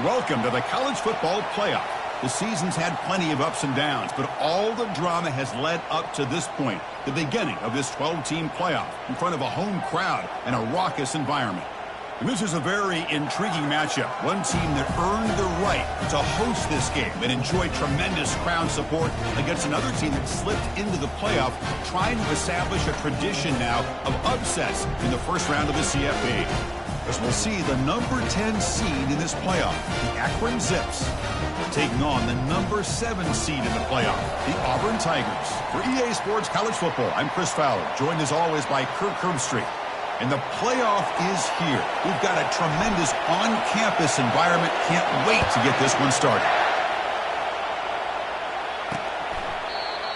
Welcome to the College Football Playoff. The season's had plenty of ups and downs, but all the drama has led up to this point, the beginning of this 12-team playoff in front of a home crowd and a raucous environment. And this is a very intriguing matchup. One team that earned the right to host this game and enjoy tremendous crowd support against another team that slipped into the playoff, trying to establish a tradition now of upsets in the first round of the CFP. As we'll see the number 10 seed in this playoff, the Akron Zips, taking on the number 7 seed in the playoff, the Auburn Tigers. For EA Sports College Football, I'm Chris Fowler, joined as always by Kirk Herbstreit. And the playoff is here. We've got a tremendous on-campus environment. Can't wait to get this one started.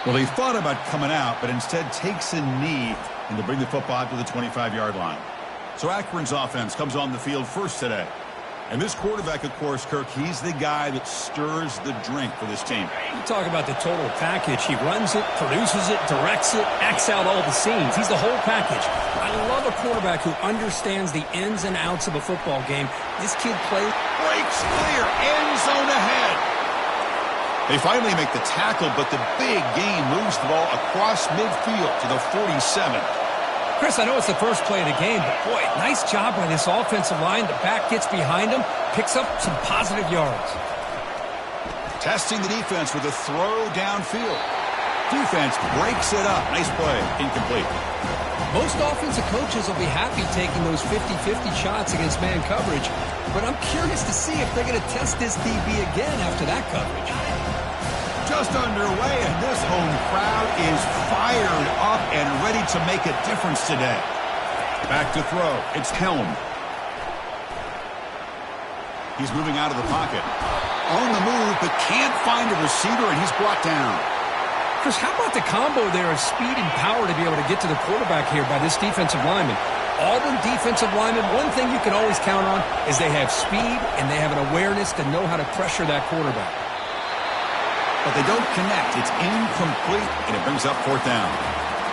Well, he thought about coming out, but instead takes a knee and to bring the football to the 25-yard line. So Akron's offense comes on the field first today. And this quarterback, of course, Kirk, he's the guy that stirs the drink for this team. You talk about the total package. He runs it, produces it, directs it, acts out all the scenes. He's the whole package. I love a quarterback who understands the ins and outs of a football game. This kid plays. Breaks clear. End zone ahead. They finally make the tackle, but the big gain moves the ball across midfield to the 47. Chris, I know it's the first play of the game, but boy, nice job by this offensive line. The back gets behind him, picks up some positive yards. Testing the defense with a throw downfield. Defense breaks it up. Nice play. Incomplete. Most offensive coaches will be happy taking those 50-50 shots against man coverage, but I'm curious to see if they're going to test this DB again after that coverage. Just underway, and this home crowd is fired up and ready to make a difference today. Back to throw. It's Helm. He's moving out of the pocket. On the move, but can't find a receiver, and he's brought down. Chris, how about the combo there of speed and power to be able to get to the quarterback here by this defensive lineman? Auburn defensive lineman, one thing you can always count on is they have speed and they have an awareness to know how to pressure that quarterback. But they don't connect. It's incomplete, and it brings up fourth down.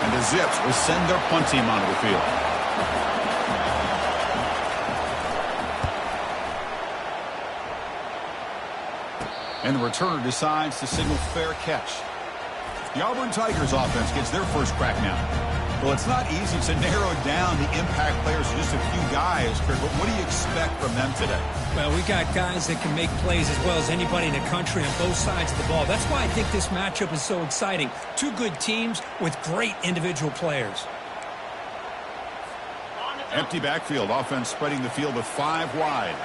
And the Zips will send their punt team onto the field. And the returner decides to signal fair catch. The Auburn Tigers offense gets their first crack now. Well, it's not easy to narrow down the impact players to just a few guys, Kirk, but what do you expect from them today? Well, we got guys that can make plays as well as anybody in the country on both sides of the ball. That's why I think this matchup is so exciting. Two good teams with great individual players. Empty backfield, offense spreading the field with 5 wide.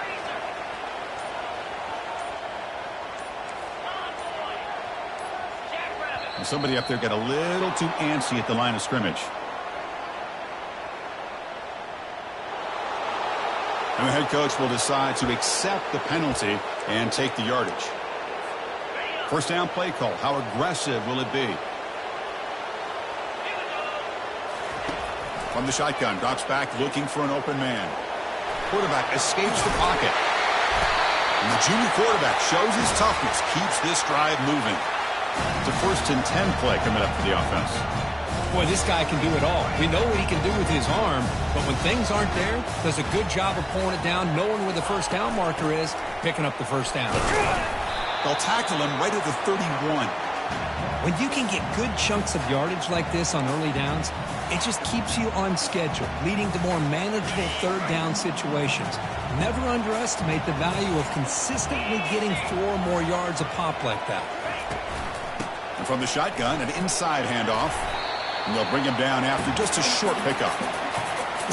And somebody up there got a little too antsy at the line of scrimmage. And the head coach will decide to accept the penalty and take the yardage. First down play call. How aggressive will it be? From the shotgun, drops back looking for an open man. Quarterback escapes the pocket. And the junior quarterback shows his toughness, keeps this drive moving. It's a 1st and 10 play coming up for the offense. Boy, this guy can do it all. We know what he can do with his arm, but when things aren't there, does a good job of pulling it down, knowing where the first down marker is, picking up the first down. They'll tackle him right at the 31. When you can get good chunks of yardage like this on early downs, it just keeps you on schedule, leading to more manageable third down situations. Never underestimate the value of consistently getting 4 or more yards a pop like that. And from the shotgun, an inside handoff. And they'll bring him down after just a short pickup.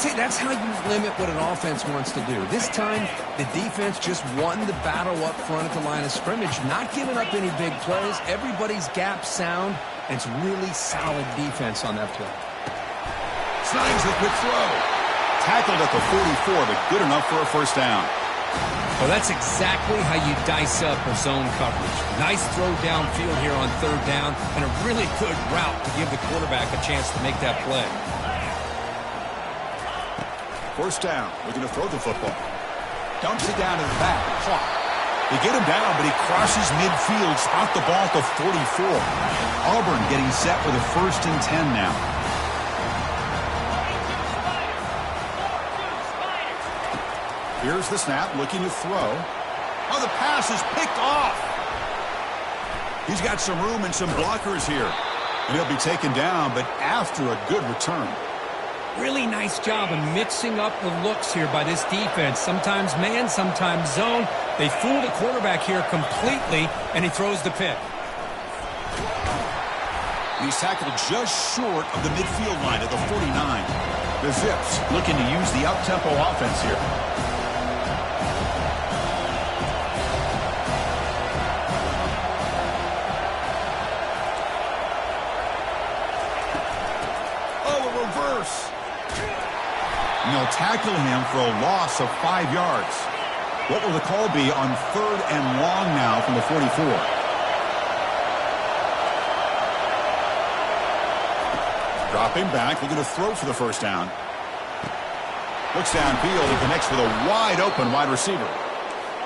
See, that's how you limit what an offense wants to do. This time, the defense just won the battle up front at the line of scrimmage, not giving up any big plays. Everybody's gap sound, and it's really solid defense on that play. Snides the quick throw. Tackled at the 44, but good enough for a first down. Well, that's exactly how you dice up a zone coverage. Nice throw downfield here on third down, and a really good route to give the quarterback a chance to make that play. First down, looking to throw the football. Dumps it down to the back. Clock. They get him down, but he crosses midfield, spot the ball at the 44. Auburn getting set with a 1st and 10 now. Here's the snap, looking to throw. Oh, the pass is picked off. He's got some room and some blockers here. And he'll be taken down, but after a good return. Really nice job of mixing up the looks here by this defense. Sometimes man, sometimes zone. They fool the quarterback here completely, and he throws the pick. He's tackled just short of the midfield line at the 49. The Zips looking to use the up-tempo offense here. Oh, a reverse. And they'll tackle him for a loss of 5 yards. What will the call be on 3rd and long now from the 44? Dropping back, looking to throw for the first down. Looks downfield and connects with a wide-open wide receiver.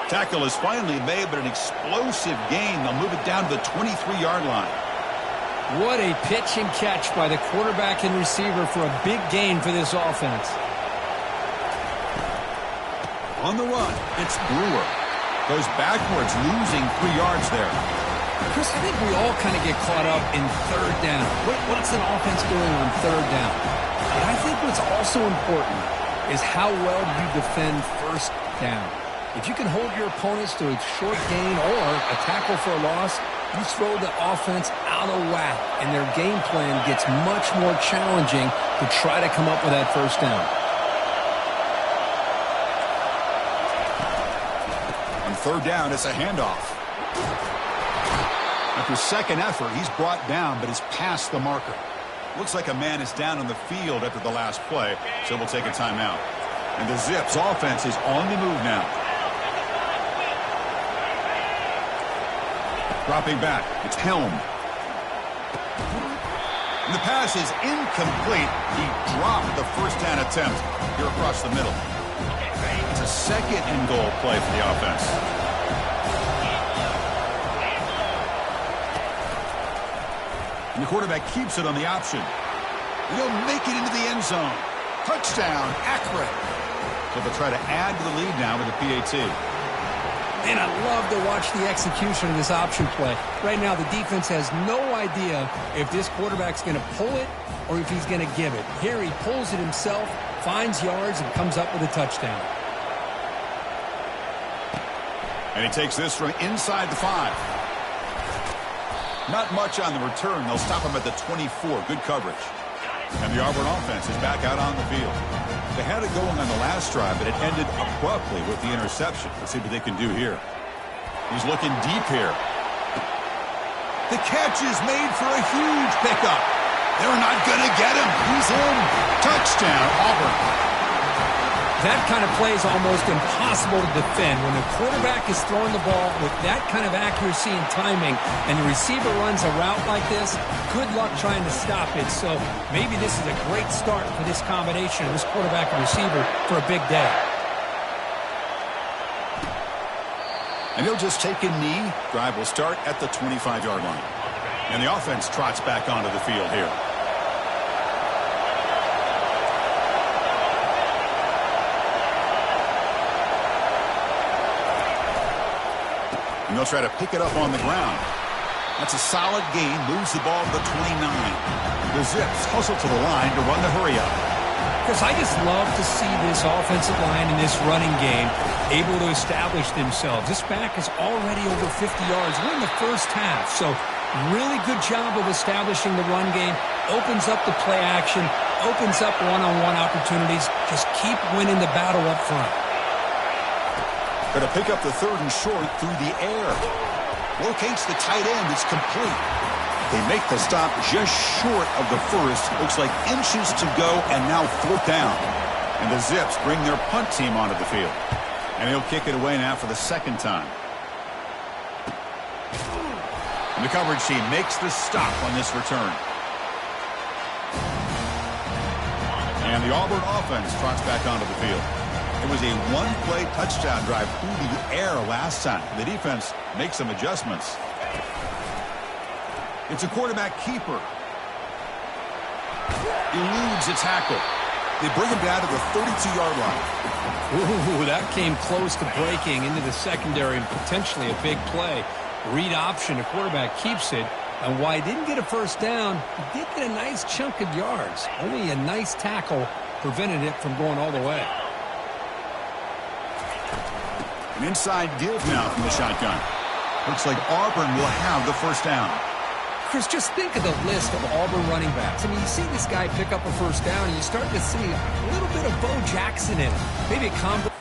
Tackle is finally made, but an explosive gain. They'll move it down to the 23-yard line. What a pitch and catch by the quarterback and receiver for a big gain for this offense. On the run, it's Brewer. Goes backwards, losing 3 yards there. Chris, I think we all kind of get caught up in 3rd down. What's an offense doing on 3rd down? But I think what's also important is how well you defend 1st down. If you can hold your opponents to a short gain or a tackle for a loss, you throw the offense out of whack, and their game plan gets much more challenging to try to come up with that 1st down. On 3rd down, it's a handoff. After second effort, he's brought down, but is past the marker. Looks like a man is down on the field after the last play, so we'll take a timeout. And the Zips offense is on the move now. Dropping back, it's Helm. And the pass is incomplete. He dropped the 1st down attempt here across the middle. It's a 2nd and goal play for the offense. And the quarterback keeps it on the option. And he'll make it into the end zone. Touchdown, Akron. So they'll try to add to the lead now with a PAT. And I love to watch the execution of this option play. Right now, the defense has no idea if this quarterback's going to pull it or if he's going to give it. Here he pulls it himself, finds yards, and comes up with a touchdown. And he takes this from inside the 5. Not much on the return. They'll stop him at the 24. Good coverage. And the Auburn offense is back out on the field. They had it going on the last drive, but it ended abruptly with the interception. Let's see what they can do here. He's looking deep here. The catch is made for a huge pickup. They're not going to get him. He's in. Touchdown, Auburn. That kind of play is almost impossible to defend. When the quarterback is throwing the ball with that kind of accuracy and timing, and the receiver runs a route like this, good luck trying to stop it. So maybe this is a great start for this combination of this quarterback and receiver for a big day. And he'll just take a knee. Drive will start at the 25-yard line. And the offense trots back onto the field here. And they'll try to pick it up on the ground. That's a solid gain. Moves the ball to the 29. The Zips hustle to the line to run the hurry up. Because I just love to see this offensive line in this running game able to establish themselves. This back is already over 50 yards. We're in the first half, so really good job of establishing the run game. Opens up the play action, opens up one-on-one opportunities. Just keep winning the battle up front. Going to pick up the 3rd and short through the air. Locates the tight end. It's complete. They make the stop just short of the 1st. Looks like inches to go, and now 4th down. And the Zips bring their punt team onto the field. And he'll kick it away now for the 2nd time. And the coverage team makes the stop on this return. And the Auburn offense trots back onto the field. It was a one-play touchdown drive through the air last time. The defense makes some adjustments. It's a quarterback keeper. Eludes a tackle. They bring him down to the 32-yard line. Ooh, that came close to breaking into the secondary and potentially a big play. Read option, the quarterback keeps it. And while he didn't get a first down, he did get a nice chunk of yards. Only a nice tackle prevented it from going all the way. An inside give now from the shotgun. Looks like Auburn will have the first down. Chris, just think of the list of Auburn running backs. I mean, you see this guy pick up a first down, and you start to see a little bit of Bo Jackson in him. Maybe a combo.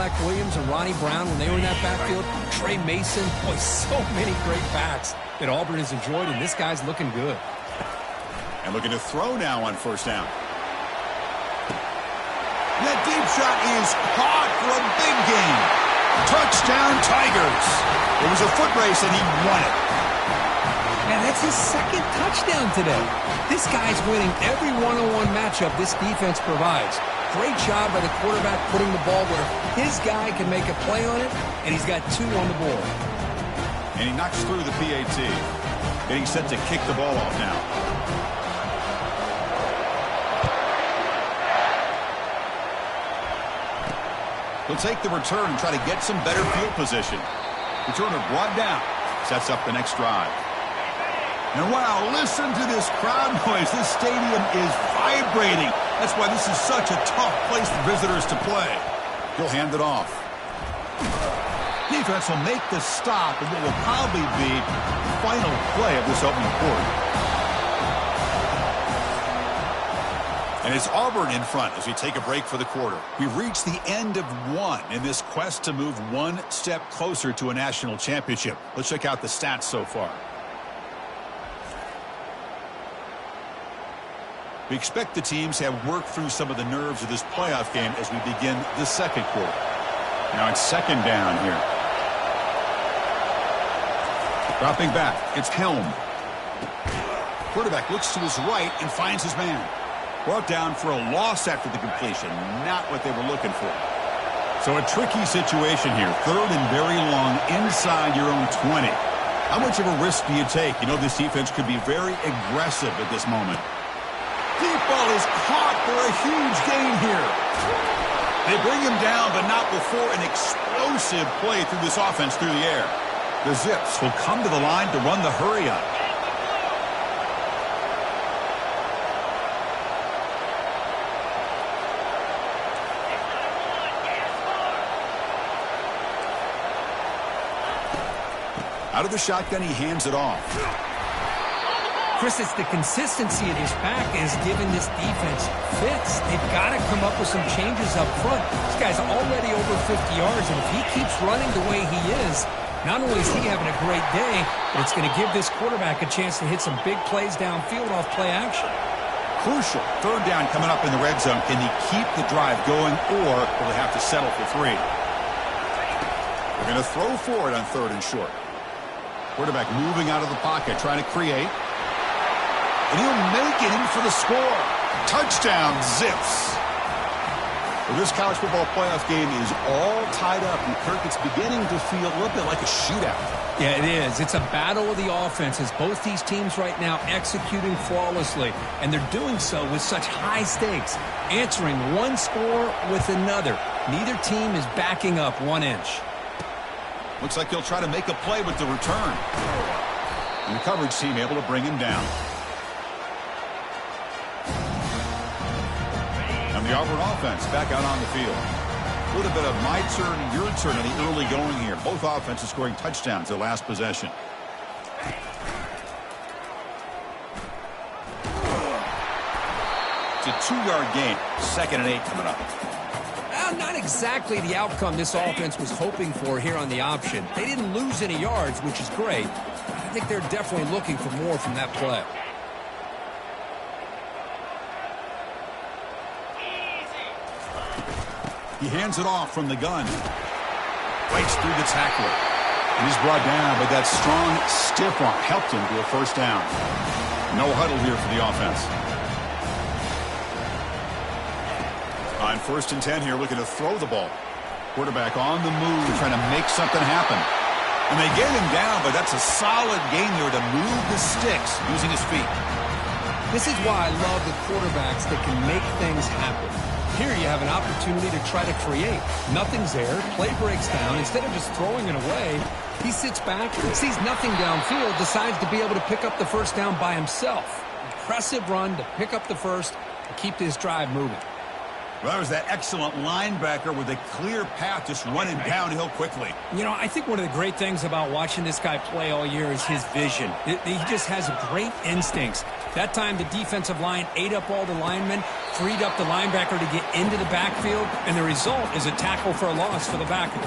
Quarterback Williams and Ronnie Brown, when they were in that backfield, Trey Mason, boy, so many great backs that Auburn has enjoyed, and this guy's looking good. And looking to throw now on first down. That deep shot is caught for a big gain. Touchdown, Tigers. It was a foot race, and he won it. And that's his second touchdown today. This guy's winning every one-on-one matchup this defense provides. Great job by the quarterback putting the ball where his guy can make a play on it, and he's got 2 on the board. And he knocks through the PAT. Getting set to kick the ball off now. He'll take the return and try to get some better field position. Returner brought down. Sets up the next drive. And wow, listen to this crowd noise. This stadium is vibrating. That's why this is such a tough place for visitors to play. He'll hand it off. Defense will make the stop in what will probably be the final play of this opening quarter. And it's Auburn in front as we take a break for the quarter. We've reached the end of one in this quest to move one step closer to a national championship. Let's check out the stats so far. We expect the teams to have worked through some of the nerves of this playoff game as we begin the second quarter. Now it's second down here. Dropping back, it's Helm. Quarterback looks to his right and finds his man. Brought down for a loss after the completion. Not what they were looking for. So a tricky situation here. Third and very long inside your own 20. How much of a risk do you take? You know this defense could be very aggressive at this moment. Deep ball is caught for a huge gain here. They bring him down, but not before an explosive play through this offense through the air. The Zips will come to the line to run the hurry up. Out of the shotgun, he hands it off. Chris, it's the consistency of this pack is giving this defense fits. They've got to come up with some changes up front. This guy's already over 50 yards, and if he keeps running the way he is, not only is he having a great day, but it's going to give this quarterback a chance to hit some big plays downfield off play action. Crucial. Third down coming up in the red zone. Can he keep the drive going, or will they have to settle for 3? They're going to throw for it on third and short. Quarterback moving out of the pocket, trying to create. And he'll make it in for the score. Touchdown, Zips. Well, this college football playoff game is all tied up, and Kirk, it's beginning to feel a little bit like a shootout. Yeah, it is. It's a battle of the offenses. Both these teams right now executing flawlessly, and they're doing so with such high stakes, answering one score with another. Neither team is backing up 1 inch. Looks like he'll try to make a play with the return. And the coverage team able to bring him down. And the Auburn offense back out on the field. A little bit of my turn, your turn in the early going here. Both offenses scoring touchdowns their last possession. It's a 2-yard gain. 2nd and 8 coming up. Not exactly the outcome this offense was hoping for here on the option. They didn't lose any yards, which is great. I think they're definitely looking for more from that play. He hands it off from the gun. Breaks through the tackler. And he's brought down, but that strong, stiff arm helped him to a first down. No huddle here for the offense. On 1st and 10 here, looking to throw the ball. Quarterback on the move, trying to make something happen. And they get him down, but that's a solid gain there to move the sticks using his feet. This is why I love the quarterbacks that can make things happen. Here you have an opportunity to try to create. Nothing's there. Play breaks down. Instead of just throwing it away, he sits back, sees nothing downfield, decides to be able to pick up the first down by himself. Impressive run to pick up the first and keep this drive moving. Well, that was that excellent linebacker with a clear path just running downhill quickly. You know, I think one of the great things about watching this guy play all year is his vision. He just has great instincts. That time, the defensive line ate up all the linemen, freed up the linebacker to get into the backfield, and the result is a tackle for a loss for the backer.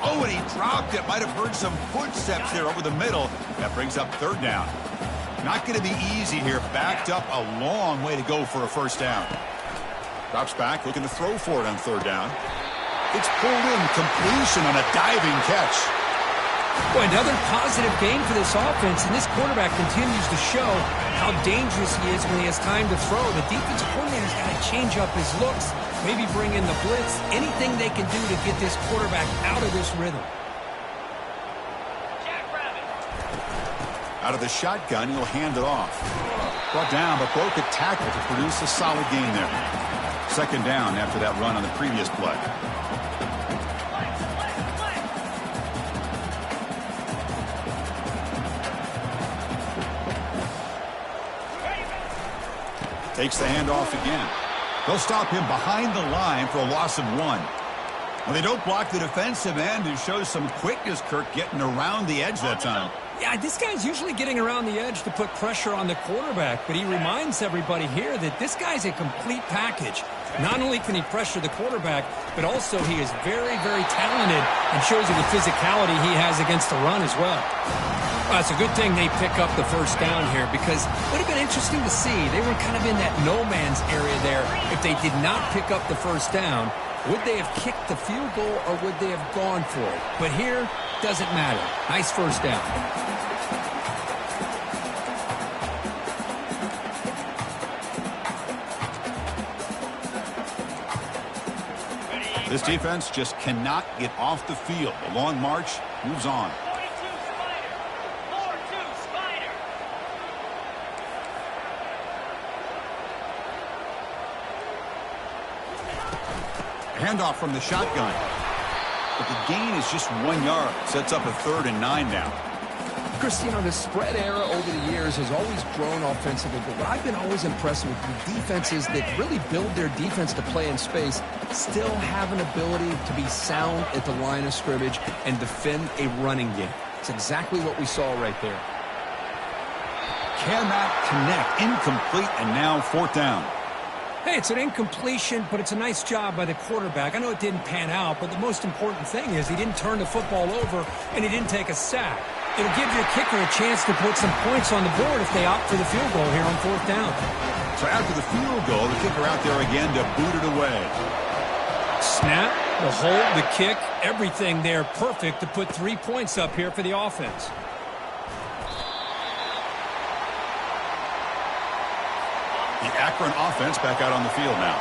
Oh, and he dropped it. Might have heard some footsteps there over the middle. That brings up third down. Not going to be easy here. Backed up a long way to go for a first down. Drops back, looking to throw for it on third down. It's pulled in, completion on a diving catch. Boy, another positive game for this offense, and this quarterback continues to show how dangerous he is when he has time to throw. The defensive coordinator's got to change up his looks, maybe bring in the blitz, anything they can do to get this quarterback out of this rhythm. Out of the shotgun, he'll hand it off. Brought down, but broke a tackle to produce a solid gain there. Second down after that run on the previous play. Takes the handoff again. They'll stop him behind the line for a loss of 1. Well, they don't block the defensive end and show some quickness, Kirk, getting around the edge that time. Yeah, this guy's usually getting around the edge to put pressure on the quarterback, but he reminds everybody here that this guy's a complete package. Not only can he pressure the quarterback, but also he is very, very talented and shows you the physicality he has against the run as well. Well, it's a good thing they pick up the first down here because it would have been interesting to see. They were kind of in that no man's area there. If they did not pick up the first down, would they have kicked the field goal or would they have gone for it? But here, doesn't matter. Nice first down. This defense just cannot get off the field. The long march moves on. Handoff from the shotgun. But the gain is just 1 yard. Sets up a 3rd and 9 now. Chris, you know, the spread era over the years has always grown offensively, but what I've been always impressed with the defenses that really build their defense to play in space still have an ability to be sound at the line of scrimmage and defend a running game. It's exactly what we saw right there. Cannot connect. Incomplete, and now 4th down. Hey, it's an incompletion, but it's a nice job by the quarterback. I know it didn't pan out, but the most important thing is he didn't turn the football over and he didn't take a sack. It'll give your kicker a chance to put some points on the board if they opt for the field goal here on 4th down. So after the field goal, the kicker out there again to boot it away. Snap, the hold, the kick, everything there perfect to put 3 points up here for the offense. The Akron offense back out on the field now.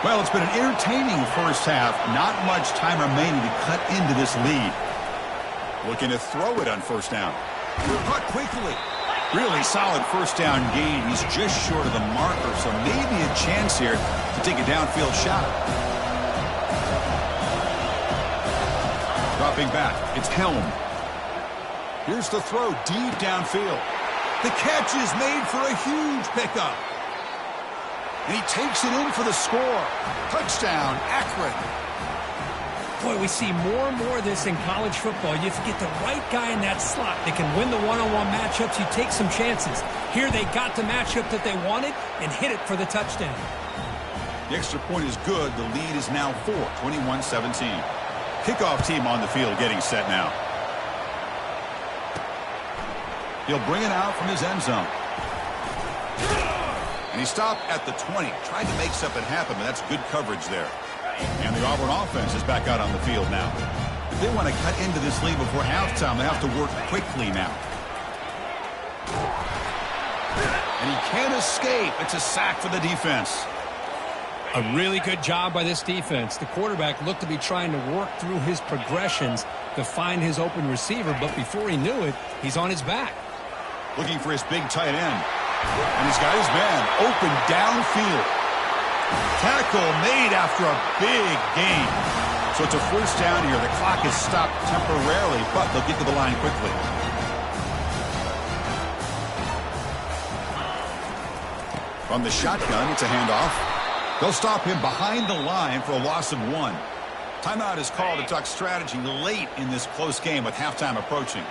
Well, it's been an entertaining first half. Not much time remaining to cut into this lead. Looking to throw it on first down. Caught quickly. Really solid first down gain. He's just short of the marker, so maybe a chance here to take a downfield shot. Dropping back, it's Helm. Here's the throw deep downfield. The catch is made for a huge pickup. And he takes it in for the score. Touchdown, Akron. Boy, we see more and more of this in college football. You have to get the right guy in that slot. They can win the one-on-one matchups. You take some chances. Here they got the matchup that they wanted and hit it for the touchdown. The extra point is good. The lead is now 4, 21-17. Kickoff team on the field getting set now. He'll bring it out from his end zone. And he stopped at the 20. Tried to make something happen, but that's good coverage there. And the Auburn offense is back out on the field now. If they want to cut into this lead before halftime, they have to work quickly now. And he can't escape. It's a sack for the defense. A really good job by this defense. The quarterback looked to be trying to work through his progressions to find his open receiver, but before he knew it, he's on his back. Looking for his big tight end. And he's got his man open downfield. Tackle made after a big gain. So it's a first down here. The clock is stopped temporarily, but they'll get to the line quickly. From the shotgun, it's a handoff. They'll stop him behind the line for a loss of 1. Timeout is called to talk strategy late in this close game with halftime approaching.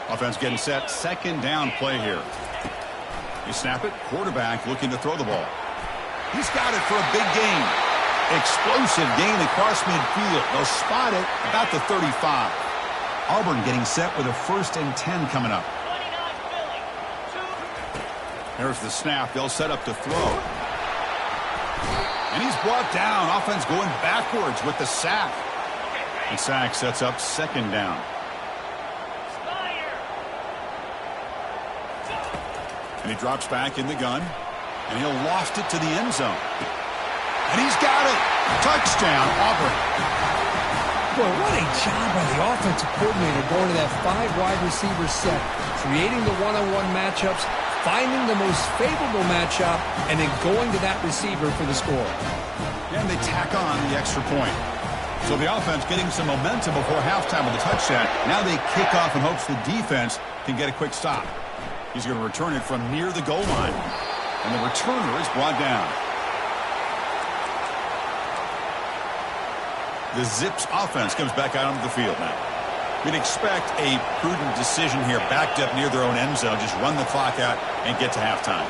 Offense getting set. Second down play here. You snap it. Quarterback looking to throw the ball. He's got it for a big gain. Explosive gain across midfield. They'll spot it about the 35. Auburn getting set with a 1st and 10 coming up. There's the snap. They'll set up to throw. And he's brought down. Offense going backwards with the sack. And sack sets up second down. And he drops back in the gun. And he'll loft it to the end zone. And he's got it. Touchdown, Auburn. Boy, what a job by the offensive coordinator going to that 5 wide receiver set, creating the one-on-one matchups, finding the most favorable matchup, and then going to that receiver for the score. And they tack on the extra point. So the offense getting some momentum before halftime with a touchdown. Now they kick off in hopes the defense can get a quick stop. He's going to return it from near the goal line. And the returner is brought down. The Zips offense comes back out onto the field now. We'd expect a prudent decision here, backed up near their own end zone. Just run the clock out and get to halftime.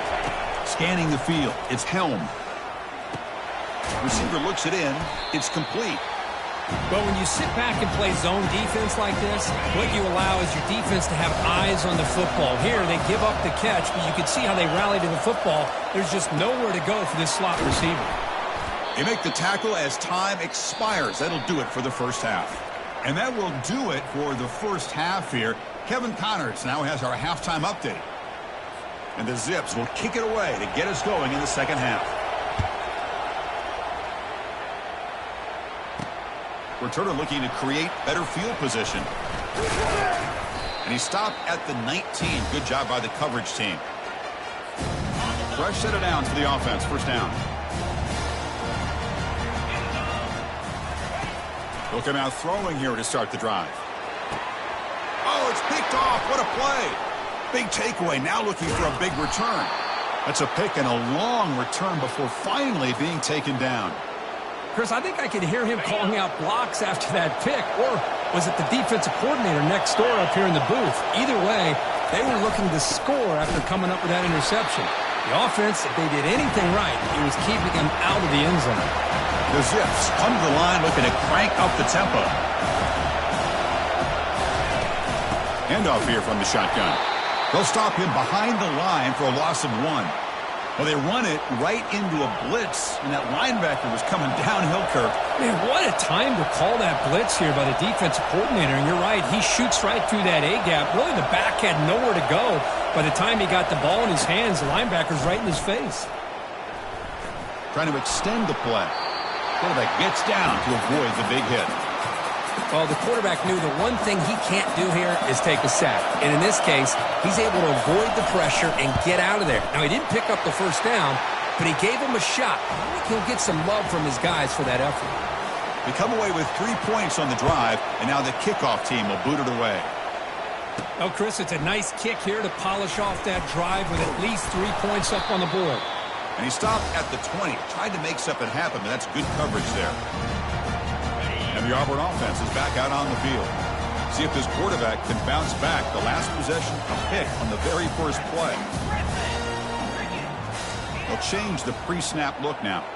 Scanning the field, it's Helm. Receiver looks it in. It's complete. But when you sit back and play zone defense like this, what you allow is your defense to have eyes on the football. Here, they give up the catch, but you can see how they rally to the football. There's just nowhere to go for this slot receiver. They make the tackle as time expires. That'll do it for the first half. And that will do it for the first half here. Kevin Connors now has our halftime update. And the Zips will kick it away to get us going in the second half. Returner looking to create better field position. And he stopped at the 19. Good job by the coverage team. Fresh set of downs for the offense. First down. They'll come out throwing here to start the drive. Oh, it's picked off. What a play. Big takeaway. Now looking for a big return. That's a pick and a long return before finally being taken down. Chris, I think I could hear him calling out blocks after that pick. Or was it the defensive coordinator next door up here in the booth? Either way, they were looking to score after coming up with that interception. The offense, if they did anything right, it was keeping them out of the end zone. The Zips come to the line looking to crank up the tempo. Handoff here from the shotgun. They'll stop him behind the line for a loss of 1. Well, they run it right into a blitz, and that linebacker was coming downhill, Kirk. Man, what a time to call that blitz here by the defensive coordinator. And you're right, he shoots right through that A-gap. Really, the back had nowhere to go. By the time he got the ball in his hands, the linebacker's right in his face. Trying to extend the play. Quarterback gets down to avoid the big hit. Well, the quarterback knew the one thing he can't do here is take a sack. And in this case, he's able to avoid the pressure and get out of there. Now, he didn't pick up the first down, but he gave him a shot. I think he'll get some love from his guys for that effort. They come away with 3 points on the drive, and now the kickoff team will boot it away. Oh, Chris, it's a nice kick here to polish off that drive with at least 3 points up on the board. And he stopped at the 20. Tried to make something happen, but that's good coverage there. And the Auburn offense is back out on the field. See if this quarterback can bounce back. The last possession, a pick on the very first play. They'll change the pre-snap look now.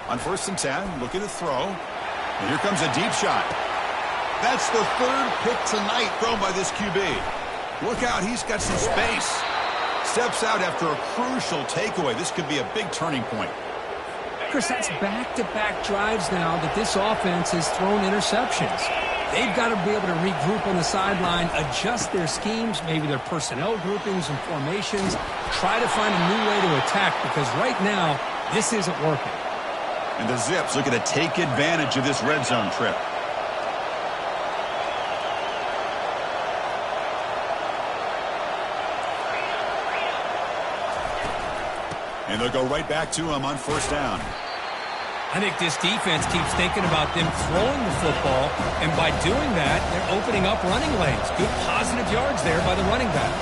On 1st and 10, looking to throw. And here comes a deep shot. That's the 3rd pick tonight thrown by this QB. Look out, he's got some space. Steps out after a crucial takeaway. This could be a big turning point. Chris, that's back-to-back drives now that this offense has thrown interceptions. They've got to be able to regroup on the sideline, adjust their schemes, maybe their personnel groupings and formations, try to find a new way to attack because right now, this isn't working. And the Zips looking to take advantage of this red zone trip. And they'll go right back to him on 1st down. I think this defense keeps thinking about them throwing the football, and by doing that, they're opening up running lanes. Good positive yards there by the running back.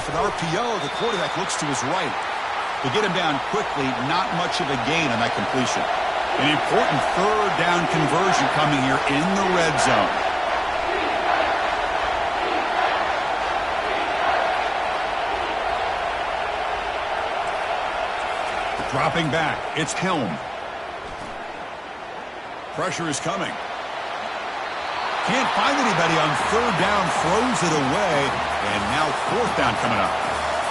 off an RPO. The quarterback looks to his right. To get him down quickly, not much of a gain on that completion. An important third down conversion coming here in the red zone. Dropping back, it's Helm. Pressure is coming. Can't find anybody on third down, throws it away, and now fourth down coming up.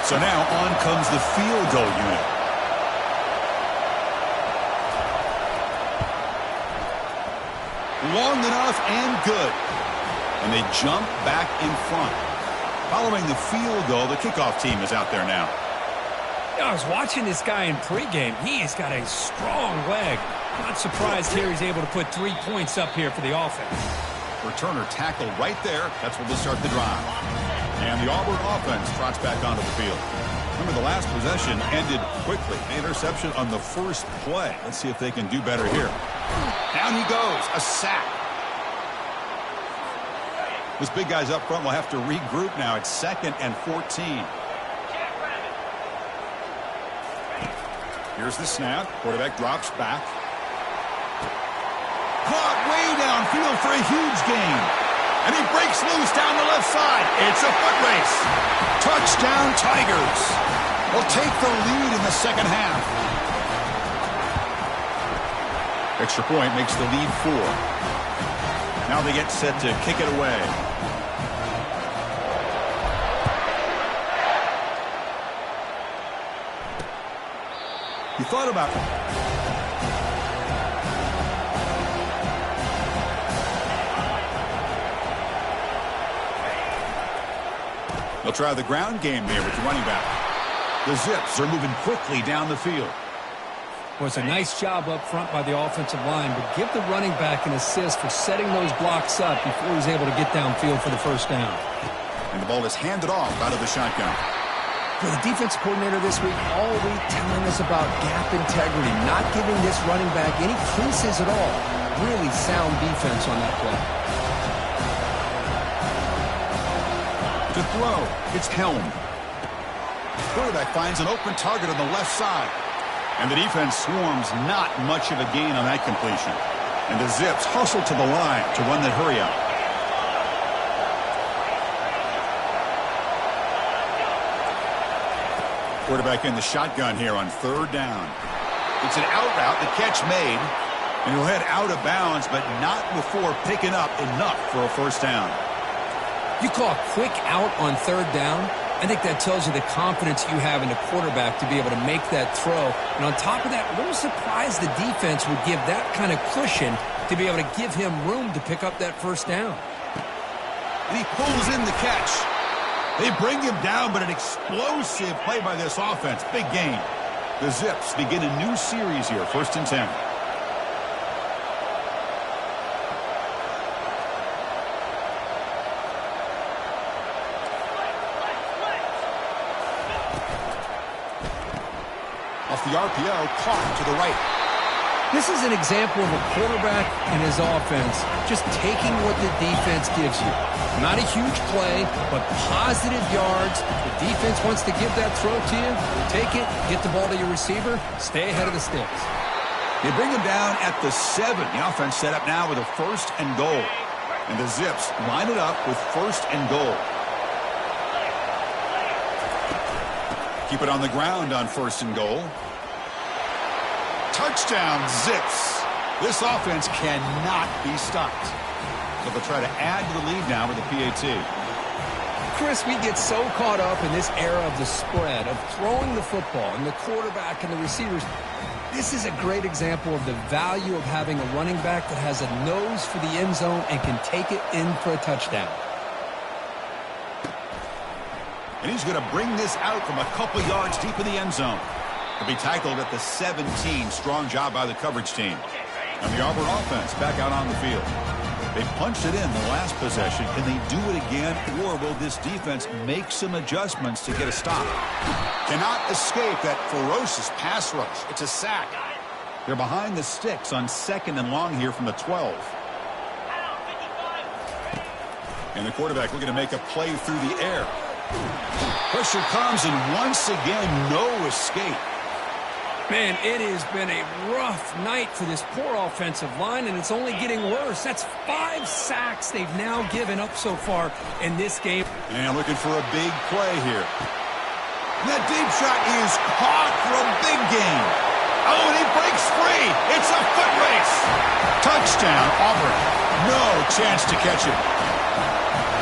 So now on comes the field goal unit. Long enough and good. And they jump back in front. Following the field goal, the kickoff team is out there now. I was watching this guy in pregame. He has got a strong leg. Not surprised here he's able to put 3 points up here for the offense. Returner tackle right there. That's where they'll start the drive. And the Auburn offense trots back onto the field. Remember, the last possession ended quickly. Interception on the first play. Let's see if they can do better here. Down he goes. A sack. This big guy's up front will have to regroup now. It's 2nd and 14. Here's the snap. Quarterback drops back. Caught way downfield for a huge gain. And he breaks loose down the left side. It's a foot race. Touchdown, Tigers. Will take the lead in the second half. Extra point makes the lead 4. Now they get set to kick it away. You thought about it. They'll try the ground game there with the running back. The Zips are moving quickly down the field. Well, it's a nice job up front by the offensive line, but give the running back an assist for setting those blocks up before he's able to get downfield for the first down. And the ball is handed off out of the shotgun. For the defense coordinator this week, all week telling us about gap integrity, not giving this running back any creases at all. Really sound defense on that play. To throw, it's Helm. Quarterback finds an open target on the left side. And the defense swarms, not much of a gain on that completion. And the Zips hustle to the line to run the hurry up. Quarterback in the shotgun here on third down. It's an out route, the catch made. And he'll head out of bounds, but not before picking up enough for a first down. You call a quick out on third down, I think that tells you the confidence you have in the quarterback to be able to make that throw. And on top of that, a little surprised the defense would give that kind of cushion to be able to give him room to pick up that first down. And he pulls in the catch. They bring him down, but an explosive play by this offense. Big gain. The Zips begin a new series here, 1st and 10. Off the RPO, caught to the right. This is an example of a quarterback and his offense just taking what the defense gives you. Not a huge play, but positive yards. The defense wants to give that throw to you. Take it, get the ball to your receiver, stay ahead of the sticks. They bring him down at the 7. The offense set up now with a 1st and goal. And the Zips line it up with 1st and goal. Keep it on the ground on 1st and goal. Touchdown, Zips. This offense cannot be stopped. So they'll try to add to the lead now with the PAT. Chris, we get so caught up in this era of the spread, of throwing the football, and the quarterback and the receivers. This is a great example of the value of having a running back that has a nose for the end zone and can take it in for a touchdown. And he's going to bring this out from a couple yards deep in the end zone. He'll be tackled at the 17. Strong job by the coverage team. And the Auburn offense back out on the field. They punched it in the last possession. Can they do it again, or will this defense make some adjustments to get a stop? Cannot escape that ferocious pass rush. It's a sack. They're behind the sticks on 2nd and long here from the 12. And the quarterback looking to make a play through the air. Pressure comes, and once again, no escape. Man, it has been a rough night for this poor offensive line, and it's only getting worse. That's 5 sacks they've now given up so far in this game. And looking for a big play here. That deep shot is caught for a big gain. Oh, and he breaks free. It's a foot race. Touchdown, Auburn. No chance to catch it.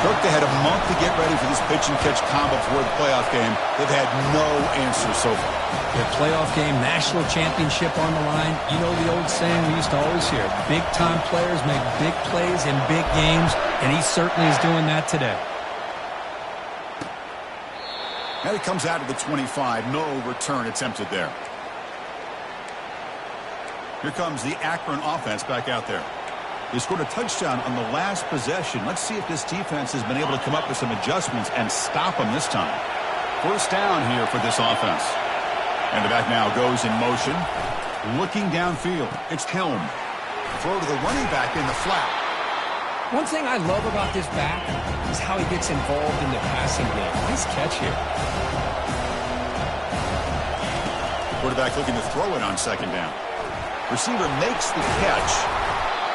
Kirk, they had a month to get ready for this pitch-and-catch combo before the playoff game. They've had no answer so far. The playoff game, national championship on the line. You know the old saying we used to always hear, big-time players make big plays in big games, and he certainly is doing that today. And it comes out of the 25. No return attempted there. Here comes the Akron offense back out there. They scored a touchdown on the last possession. Let's see if this defense has been able to come up with some adjustments and stop them this time. First down here for this offense. And the back now goes in motion. Looking downfield. It's Helm. Throw to the running back in the flat. One thing I love about this back is how he gets involved in the passing game. Nice catch here. Quarterback looking to throw it on second down. Receiver makes the catch.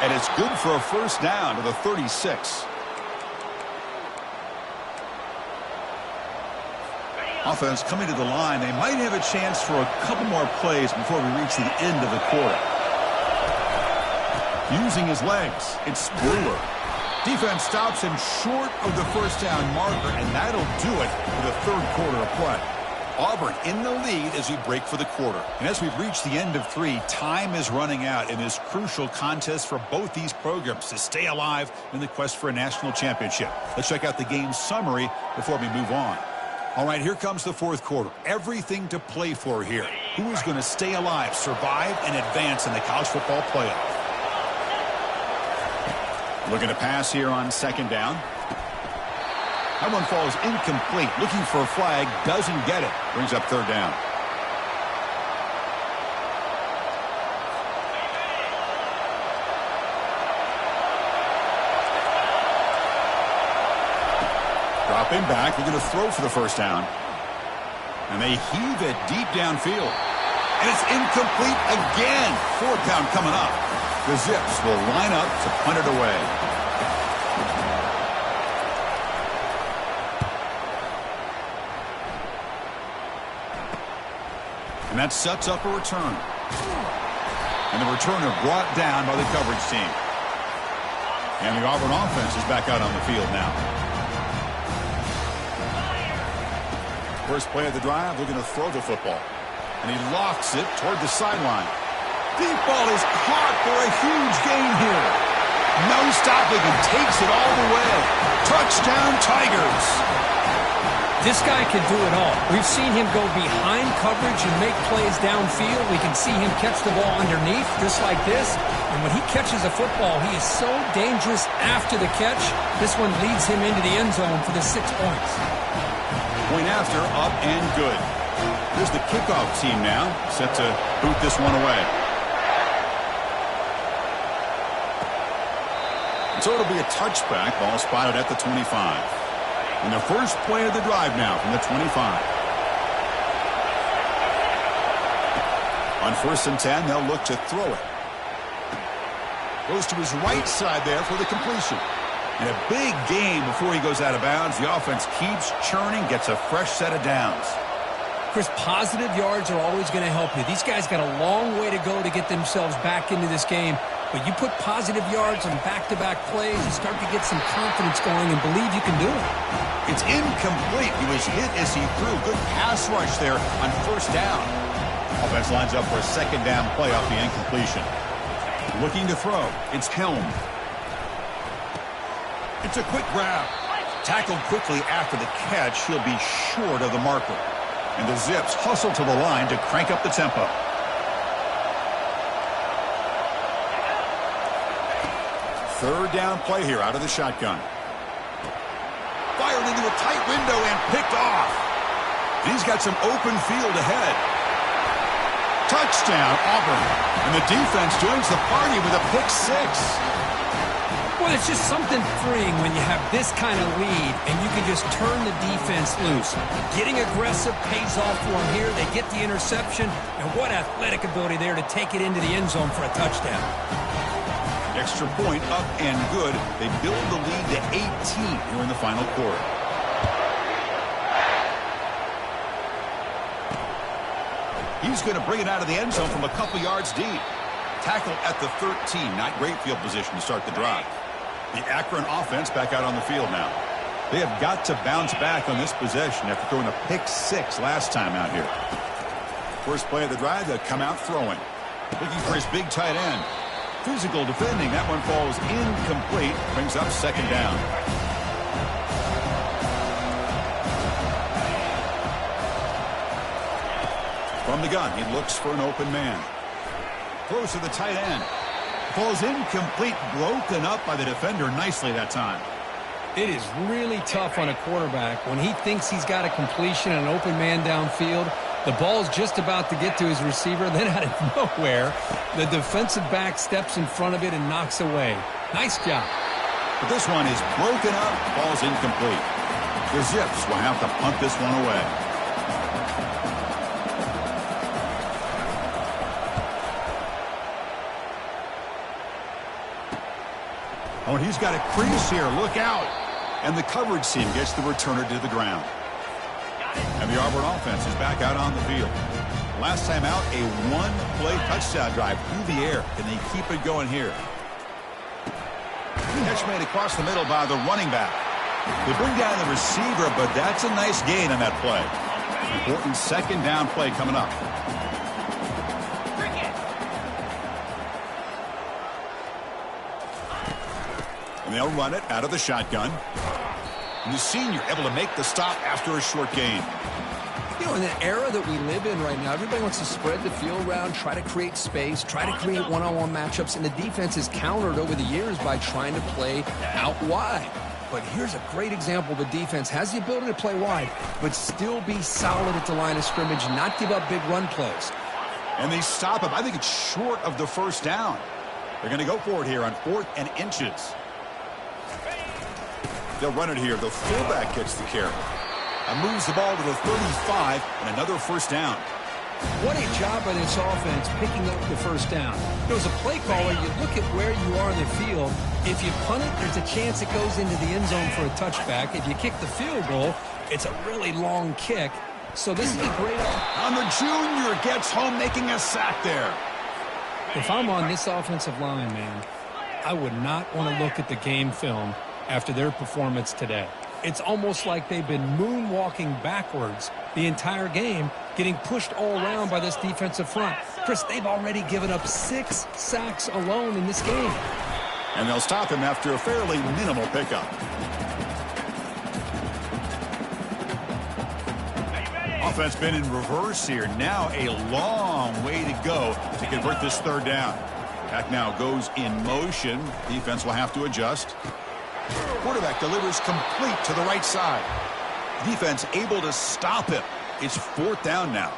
And it's good for a first down to the 36. Offense coming to the line. They might have a chance for a couple more plays before we reach the end of the quarter. Using his legs, it's Spruill. Defense stops him short of the first down marker, and that'll do it for the third quarter of play. Auburn in the lead as we break for the quarter. And as we've reached the end of 3, time is running out in this crucial contest for both these programs to stay alive in the quest for a national championship. Let's check out the game summary before we move on. All right, here comes the fourth quarter. Everything to play for here. Who is going to stay alive, survive, and advance in the college football playoff? Looking to pass here on second down. That one falls incomplete. Looking for a flag. Doesn't get it. Brings up third down. Dropping back. They're going to throw for the first down. And they heave it deep downfield. And it's incomplete again. Fourth down coming up. The Zips will line up to punt it away. And that sets up a return. And the returner brought down by the coverage team. And the Auburn offense is back out on the field now. First play of the drive, looking to throw the football. And he lofts it toward the sideline. Deep ball is caught for a huge gain here. No stopping and takes it all the way. Touchdown, Tigers. This guy can do it all. We've seen him go behind coverage and make plays downfield. We can see him catch the ball underneath, just like this. And when he catches a football, he is so dangerous after the catch. This one leads him into the end zone for the 6 points. Point after, up and good. Here's the kickoff team now, set to boot this one away. So it'll be a touchback, ball spotted at the 25. And the first play of the drive now from the 25. On 1st and 10, they'll look to throw it. Goes to his right side there for the completion. And a big gain before he goes out of bounds. The offense keeps churning, gets a fresh set of downs. Chris, positive yards are always going to help you. These guys got a long way to go to get themselves back into this game. But you put positive yards on back-to-back plays, you start to get some confidence going and believe you can do it. It's incomplete. He was hit as he threw. Good pass rush there on first down. Offense lines up for a second down play off the incompletion. Looking to throw. It's Helm. It's a quick grab. Tackled quickly after the catch. He'll be short of the marker. And the Zips hustle to the line to crank up the tempo. Third down play here out of the shotgun. Fired into a tight window and picked off. He's got some open field ahead. Touchdown, Auburn. And the defense joins the party with a pick 6. Well, it's just something freeing when you have this kind of lead and you can just turn the defense loose. Getting aggressive pays off for them here. They get the interception, and what athletic ability there to take it into the end zone for a touchdown. Extra point up and good. They build the lead to 18 here in the final quarter. He's going to bring it out of the end zone from a couple yards deep. Tackle at the 13. Not great field position to start the drive. The Akron offense back out on the field now. They have got to bounce back on this possession after throwing a pick-6 last time out here. First play of the drive, they'll come out throwing. Looking for his big tight end. Physical defending. That one falls incomplete. Brings up second down. From the gun, he looks for an open man. Throws to the tight end. Falls incomplete, broken up by the defender nicely that time. It is really tough on a quarterback when he thinks he's got a completion and an open man downfield. The ball's just about to get to his receiver. Then out of nowhere, the defensive back steps in front of it and knocks away. Nice job. But this one is broken up, falls incomplete. The Zips will have to punt this one away. Oh, and he's got a crease here. Look out. And the coverage team gets the returner to the ground. And the Auburn offense is back out on the field. Last time out, a one-play touchdown drive through the air. Can they keep it going here? Catch made across the middle by the running back. They bring down the receiver, but that's a nice gain on that play. Important second down play coming up. And they'll run it out of the shotgun. And the senior able to make the stop after a short gain. You know, in the era that we live in right now, everybody wants to spread the field around, try to create space, try to create one-on-one matchups, and the defense is countered over the years by trying to play out wide. But here's a great example. The defense has the ability to play wide, but still be solid at the line of scrimmage, not give up big run plays. And they stop him. I think it's short of the first down. They're going to go for it here on 4th and inches. They'll run it here. The fullback gets the carry. And moves the ball to the 35 and another first down. What a job by this offense picking up the first down. As a play caller, you look at where you are in the field. If you punt it, there's a chance it goes into the end zone for a touchback. If you kick the field goal, it's a really long kick. So this is a great... And the junior gets home making a sack there. If I'm on this offensive line, man, I would not want to look at the game film after their performance today. It's almost like they've been moonwalking backwards the entire game, getting pushed all around by this defensive front. Chris, they've already given up 6 sacks alone in this game. And they'll stop him after a fairly minimal pickup. Offense been in reverse here. Now a long way to go to convert this third down. Back now goes in motion. Defense will have to adjust. Quarterback delivers complete to the right side. Defense able to stop him. It's 4th down now.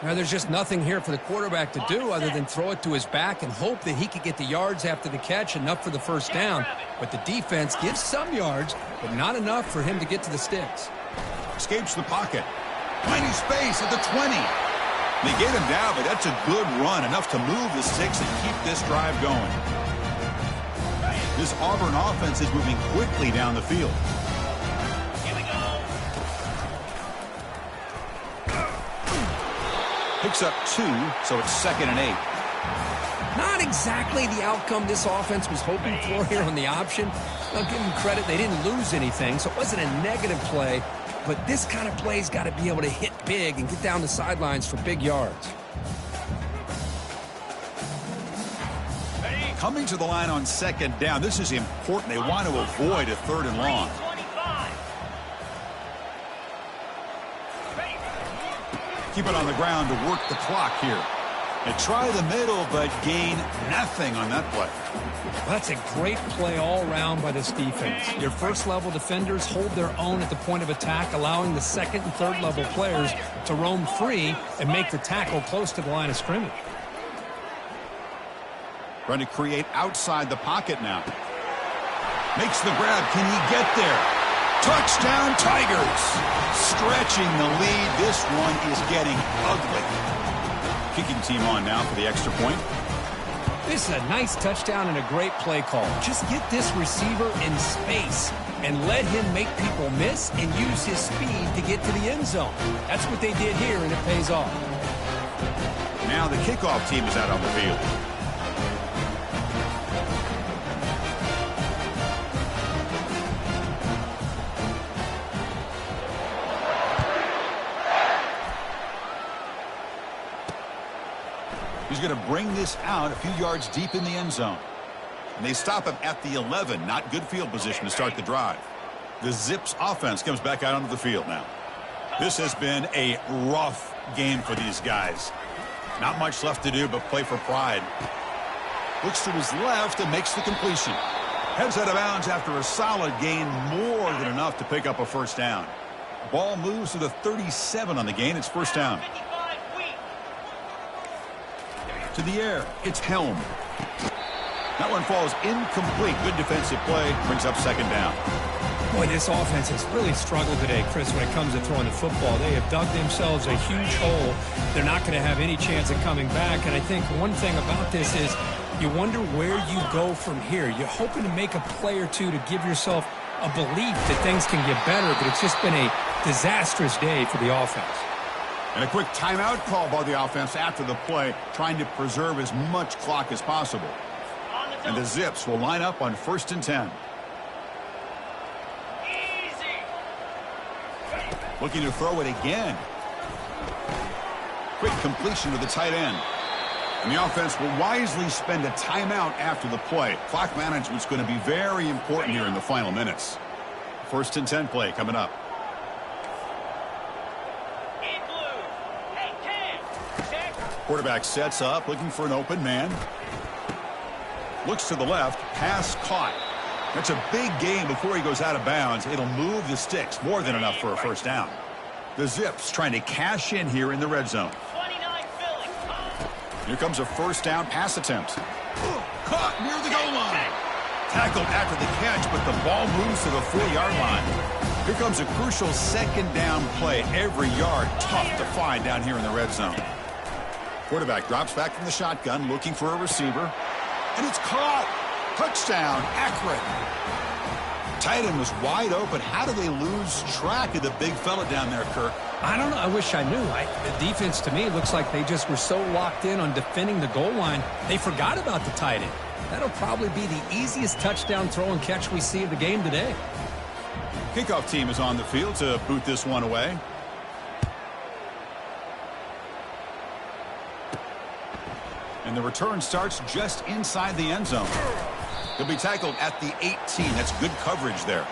Now there's just nothing here for the quarterback to do other than throw it to his back and hope that he could get the yards after the catch, enough for the first down. But the defense gives some yards, but not enough for him to get to the sticks. Escapes the pocket. Finding space at the 20. They get him down, but that's a good run, enough to move the 6 and keep this drive going. This Auburn offense is moving quickly down the field. Here we go. Picks up 2, so it's 2nd and 8. Not exactly the outcome this offense was hoping for here on the option. I'll give them credit. They didn't lose anything, so it wasn't a negative play. But this kind of play's got to be able to hit big and get down the sidelines for big yards. Coming to the line on 2nd down. This is important. They want to avoid a 3rd and long. Keep it on the ground to work the clock here. They try the middle, but gain nothing on that play. That's a great play all around by this defense. Your first-level defenders hold their own at the point of attack, allowing the 2nd and 3rd-level players to roam free and make the tackle close to the line of scrimmage. Trying to create outside the pocket now. Makes the grab. Can he get there? Touchdown, Tigers. Stretching the lead. This one is getting ugly. Kicking team on now for the extra point. This is a nice touchdown and a great play call. Just get this receiver in space and let him make people miss and use his speed to get to the end zone. That's what they did here, and it pays off. Now the kickoff team is out on the field. He's going to bring this out a few yards deep in the end zone. And they stop him at the 11. Not good field position to start the drive. The Zips offense comes back out onto the field now. This has been a rough game for these guys. Not much left to do but play for pride. Looks to his left and makes the completion. Heads out of bounds after a solid gain, more than enough to pick up a first down. Ball moves to the 37 on the gain. It's first down. To the air, it's Helm. That one falls incomplete. Good defensive play, brings up second down. Boy, this offense has really struggled today, Chris, when it comes to throwing the football. They have dug themselves a huge hole. They're not going to have any chance of coming back. And I think one thing about this is you wonder where you go from here. You're hoping to make a play or two to give yourself a belief that things can get better, but it's just been a disastrous day for the offense. And a quick timeout call by the offense after the play, trying to preserve as much clock as possible. And the Zips will line up on 1st and 10. Looking to throw it again. Quick completion to the tight end. And the offense will wisely spend a timeout after the play. Clock management's going to be very important here in the final minutes. 1st and 10 play coming up. Quarterback sets up, looking for an open man. Looks to the left, pass caught. That's a big gain before he goes out of bounds. It'll move the sticks, more than enough for a first down. The Zips trying to cash in here in the red zone. Here comes a first down pass attempt. Caught near the goal line. Tackled after the catch, but the ball moves to the 4-yard line. Here comes a crucial second down play. Every yard tough to find down here in the red zone. Quarterback drops back from the shotgun, looking for a receiver. And it's caught. Touchdown, Akron. Tight end was wide open. How do they lose track of the big fella down there, Kirk? I don't know. I wish I knew. The defense, to me, looks like they just were so locked in on defending the goal line, they forgot about the tight end. That'll probably be the easiest touchdown throw and catch we see of the game today. Kickoff team is on the field to boot this one away. And the return starts just inside the end zone. He'll be tackled at the 18. That's good coverage there.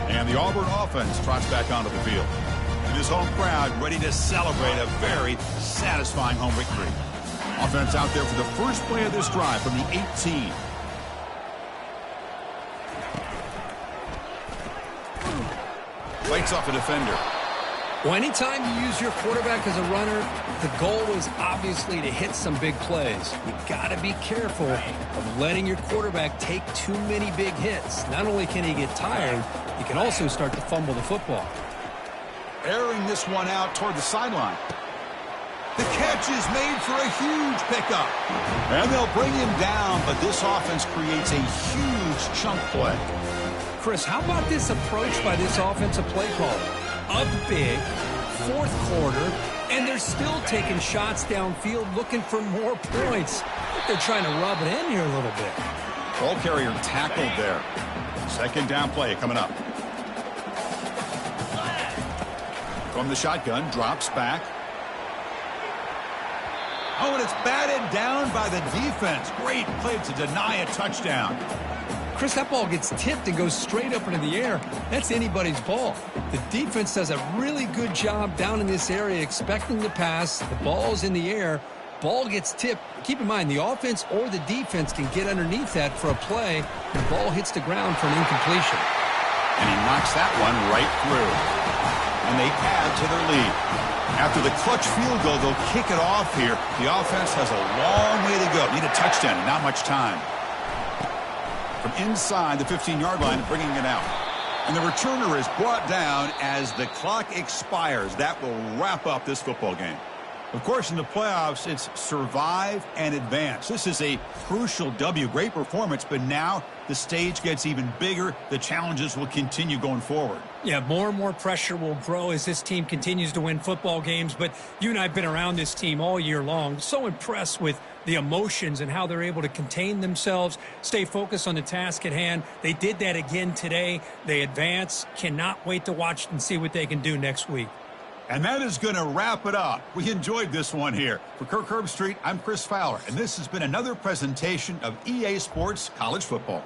And the Auburn offense trots back onto the field. And his home crowd ready to celebrate a very satisfying home victory. Offense out there for the first play of this drive from the 18. Fights off a defender. Well, anytime you use your quarterback as a runner, the goal is obviously to hit some big plays. You've got to be careful of letting your quarterback take too many big hits. Not only can he get tired, he can also start to fumble the football. Airing this one out toward the sideline. The catch is made for a huge pickup. And they'll bring him down, but this offense creates a huge chunk play. Chris, how about this approach by this offensive play caller? Up big, 4th quarter, and they're still taking shots downfield looking for more points. They're trying to rub it in here a little bit. Ball carrier tackled there. Second down play coming up. From the shotgun, drops back. Oh, and it's batted down by the defense. Great play to deny a touchdown. Chris, that ball gets tipped and goes straight up into the air. That's anybody's ball. The defense does a really good job down in this area expecting the pass. The ball's in the air. Ball gets tipped. Keep in mind, the offense or the defense can get underneath that for a play. The ball hits the ground for an incompletion. And he knocks that one right through. And they add to their lead. After the clutch field goal, they'll kick it off here. The offense has a long way to go. Need a touchdown, not much time. from inside the 15-yard line, bringing it out. And the returner is brought down as the clock expires. That will wrap up this football game. Of course, in the playoffs, it's survive and advance. This is a crucial W. Great performance, but now the stage gets even bigger. The challenges will continue going forward. Yeah, more and more pressure will grow as this team continues to win football games. But you and I have been around this team all year long. So impressed with the emotions and how they're able to contain themselves, stay focused on the task at hand. They did that again today. They advance. Cannot wait to watch and see what they can do next week. And that is going to wrap it up. We enjoyed this one here. For Kirk Herbstreit, I'm Chris Fowler, and this has been another presentation of EA Sports College Football.